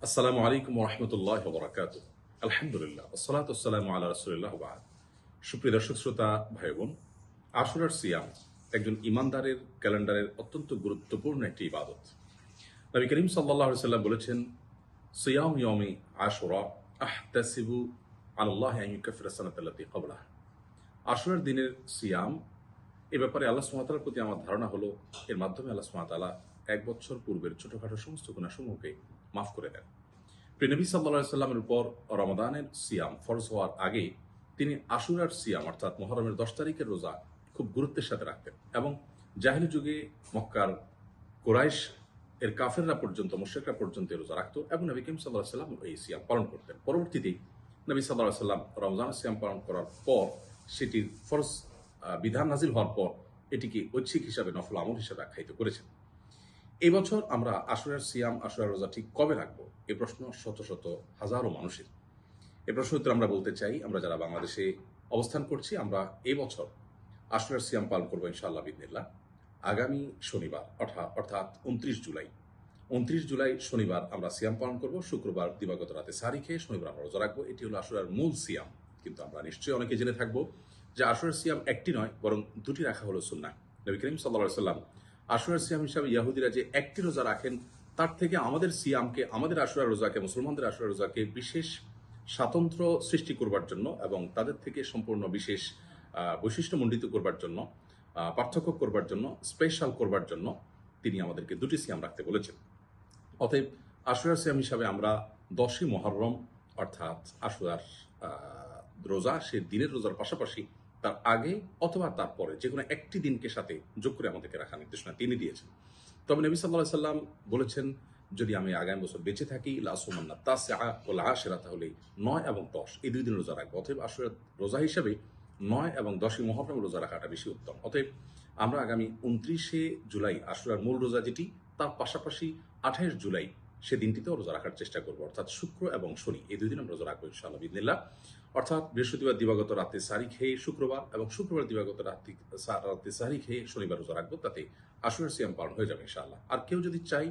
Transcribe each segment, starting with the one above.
আসসালামু আলাইকুম রহমতুল্লাহ বরাকাত। আলহামদুলিল্লাহ আসসালাতু ওয়াসসালামু আলা রাসূলিল্লাহ বাদ। সুপ্রিয় দর্শক শ্রোতা ভাই বোন, আশুরার সিয়াম একজন ইমানদারের ক্যালেন্ডারের অত্যন্ত গুরুত্বপূর্ণ একটি ইবাদত। নবী করিম সাল্লাল্লাহু আলাইহি সাল্লাম বলেছেন, সিয়াম ইয়াউমি আশুরা আহতাসিবু আলাল্লাহি আন ইউকাফিরা সানাতাল্লাতী ক্বাবলাহ। আশুরার দিনের সিয়াম এ ব্যাপারে আল্লাহ সুবহানাহু ওয়া তাআলার প্রতি আমার ধারণা হলো, এর মাধ্যমে আল্লাহ সুবহানাহু ওয়া তাআলা এক বছর পূর্বের ছোটখাটো সমস্ত গুনাহসমূহকে মাফ করে দেন। প্রিয় নবী সাল্লাল্লাহু আলাইহি সাল্লামের উপর রমাদানের সিয়াম ফরজ হওয়ার আগে তিনি আশুরার সিয়াম অর্থাৎ মুহররমের 10 তারিখের রোজা খুব গুরুত্বের সাথে রাখতেন এবং জাহেলি যুগে মক্কার কুরাইশ এর কাফেররা পর্যন্ত, মুশরিকরা পর্যন্ত এই রোজা রাখতো এবং নবী করিম সাল্লাল্লাহু আলাইহি সাল্লাম এই সিয়াম পালন করতেন। পরবর্তীতে নবী সাল্লাল্লাহু আলাইহি সাল্লাম রমজানের সিয়াম পালন করার পর সেটির ফরজ বিধান নাজিল হওয়ার পর এটিকে ঐচ্ছিক হিসাবে, নফল আমল হিসাবে আখ্যায়িত করেছেন। এই বছর আমরা আশুরার সিয়াম, আশুরার রোজা ঠিক কবে রাখবো, এই প্রশ্ন শত শত হাজারো মানুষের। এই প্রশ্ন উত্তর আমরা বলতে চাই, আমরা যারা বাংলাদেশে অবস্থান করছি, আমরা এই বছর আশুরার সিয়াম পালন করবো ইনশাআল্লাহ বিইذনিল্লাহ আগামী শনিবার অর্থাৎ 29 জুলাই শনিবার আমরা সিয়াম পালন করব। শুক্রবার দিবাগত রাতে সারি খেয়ে শনিবার আমরা রোজা রাখবো। এটি হলো আশুরার মূল সিয়াম। কিন্তু আমরা নিশ্চয়ই অনেকে জেনে থাকবো যে আশুরার সিয়াম একটি নয়, বরং দুটি রাখা হলো সুন্নাহ। নবী করিম সাল্লাল্লাহু আলাইহি সাল্লাম আশুরার সিয়াম হিসাবে ইয়াহুদিরা যে একটি রোজা রাখেন, তার থেকে আমাদের সিয়ামকে, আমাদের আশুরার রোজাকে, মুসলমানদের আশুরার রোজাকে বিশেষ স্বাতন্ত্র্য সৃষ্টি করবার জন্য এবং তাদের থেকে সম্পূর্ণ বিশেষ বৈশিষ্ট্যমণ্ডিত করবার জন্য, পার্থক্য করবার জন্য, স্পেশাল করবার জন্য তিনি আমাদেরকে দুটি সিয়াম রাখতে বলেছেন। অতএব আশুরার সিয়াম হিসাবে আমরা 10ই মুহররম অর্থাৎ আশুরার রোজা, সে দিনের রোজার পাশাপাশি তার আগে অথবা তারপরে যে কোনো একটি দিনকে সাথে যোগ করে আমাদেরকে রাখার নির্দেশনা তিনি দিয়েছেন। তবে নবী সাল্লাল্লাহু আলাইহি সাল্লাম বলেছেন, যদি আমি আগামী বছর বেঁচে থাকি লাসুমান্না তাসিআ ওয়াল আশিরা, তাহলে 9 এবং 10 এই দুই দিন রোজা রাখবো। অতএব আশুরার রোজা হিসাবে 9 এবং 10ই মুহররম রোজা রাখাটা বেশি উত্তম। অতএব আমরা আগামী 29শে জুলাই আশুরার মূল রোজা যেটি, তার পাশাপাশি 28 জুলাই সে দিনটিতেও রোজা রাখার চেষ্টা করবো, অর্থাৎ শুক্র এবং শনি এই দুই দিন আমরা রোজা রাখবো ইনশাআল্লাহ বিইذনিল্লাহ। অর্থাৎ বৃহস্পতিবার দিবাগত রাতে সারি খেয়ে শুক্রবার এবং শুক্রবার দিবাগত রাতে সারি খেয়ে শনিবার রোজা রাখবো, তাতে আশুরার সিয়াম পালন হয়ে যাবে ইনশাআল্লাহ। আর কেউ যদি চাই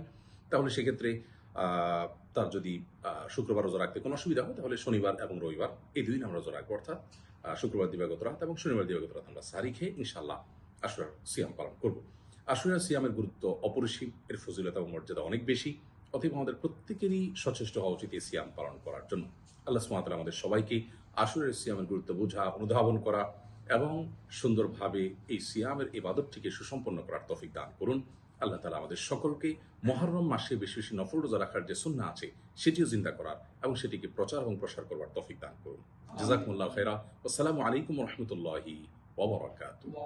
তাহলে সেক্ষেত্রে তার যদি শুক্রবার রোজা রাখতে কোনো অসুবিধা হয়, তাহলে শনিবার এবং রবিবার এই দুই দিন আমরা রোজা রাখবো, অর্থাৎ শুক্রবার দিবাগত রাত এবং শনিবার দিবাগত রাত আমরা সারি খেয়ে ইনশাআল্লাহ আশুরার সিয়াম পালন করব। আশুরার সিয়ামের গুরুত্ব অপরিসীম, এর ফজিলত এবং মর্যাদা অনেক বেশি। অতএব আমাদের প্রত্যেকেরই সচেষ্ট হওয়া উচিত এই সিয়াম পালন করার জন্য। আল্লাহ সুবহানাহু ওয়া তাআলা আমাদের সবাইকে আশুরার সিয়ামের গুরুত্ব বোঝা, অনুধাবন করা এবং সুন্দরভাবে এই সিয়ামের ইবাদতটিকে সুসম্পন্ন করার তৌফিক দান করুন। আল্লাহ তাআলা আমাদের সকলকে মুহররম মাসে বেশি বেশি নফল রোজা রাখার যে সুন্নাহ আছে সেটিও জিন্দা করার এবং সেটিকে প্রচার এবং প্রসার করবার তৌফিক দান করুন। জাযাকুমুল্লাহু খাইরা। আসসালামু আলাইকুম ওয়া রাহমাতুল্লাহি ওয়া বারাকাতুহু।